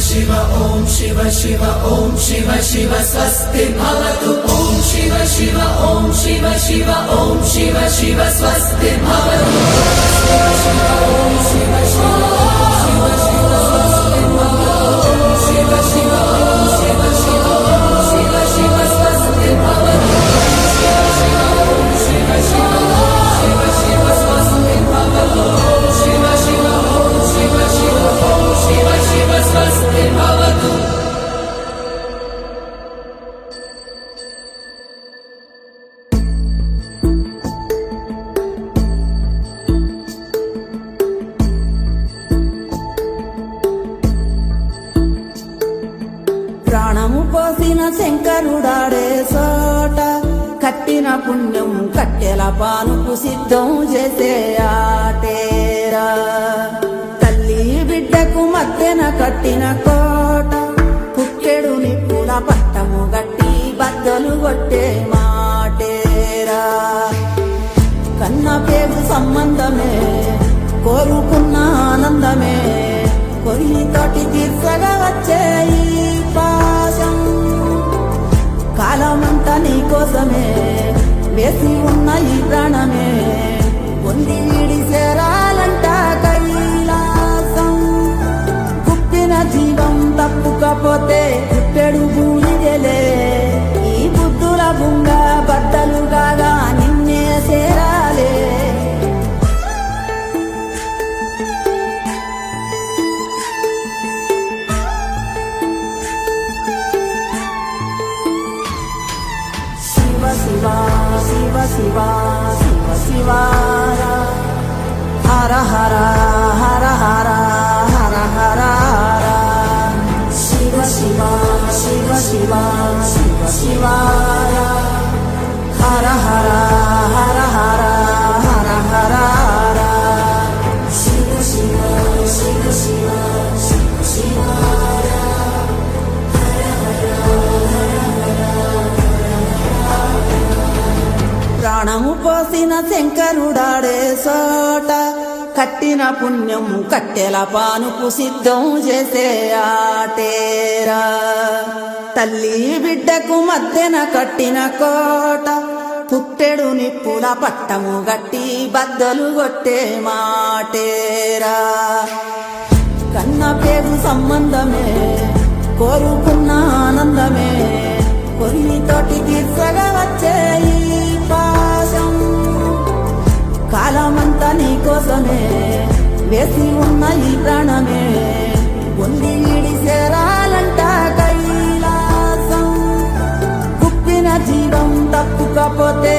शिव ॐ शिव शिव ॐ शिव शिव स्वस्ति भवतु ॐ शिव शिव ॐ शिव शिव ॐ शिव शिव स्वस्ति भवतु शिव शिव ॐ शिव शिव शिव शिव स्वस्ति भवतु शिव शिव ॐ शिव शिव शिव शिव स्वस्ति भवतु शिव शिव ॐ शिव शिव शिव शिव स्वस्ति भवतु शिव शिव ॐ शिव शिव शिव शिव स्वस्ति भवतु। ప్రాణము పోసిన శంకరుడాడే సోట కట్టిన పుణ్యం కట్టెల పానుకు సిద్ధం చేసే ఆటేరా తల్లి బిడ్డకు మధ్యన కట్టిన కోట కుక్కెడు నిప్పుల పట్టము గట్టి బద్దలు కొట్టే మాటేరా కన్న పేరు సంబంధమే కోరుకున్న ఆనందమే కొయ్యితోటి తీర్చగా వచ్చే ఈ పాశం కాలమంతా నీ కోసమే వేసి ఉన్న ఈ ప్రాణమే పొంది వీడి చేరాలంట కైలాసం గుప్పిన జీవం తప్పుకపోతే గుప్పెడు బూడిదెలే ఈ బుద్ధుల బుంగ బద్దలు కాగా నిన్నే చేరాలే శివ శివ శివ శివ శివ హర హర హర హర హర హర శివ శివ శివ శివ శివ శివ హర హర హర హర హర హర శివ శివ శివ శివ శివ శివ ప్రాణము పోసిన శంకరుడాడే సోట కట్టిన పుణ్యం కట్టెల పానుకు సిద్ధం చేసే ఆటేరా తల్లి బిడ్డకు మధ్యన కట్టిన కోట పుట్టెడు నిప్పుల పట్టము గట్టి బద్దలు కొట్టే మాటేరా కన్న పేరు సంబంధమే కోరుకున్న ఆనందమే కొయ్యితోటి తీర్చగా వచ్చే ఈ పాశం కాలమంతా నీ కోసమే వేసి ఉన్న ఈ ప్రాణమే పొంది వీడి చేరాలంట కైలాసం గుప్పిన జీవం తప్పుకపోతే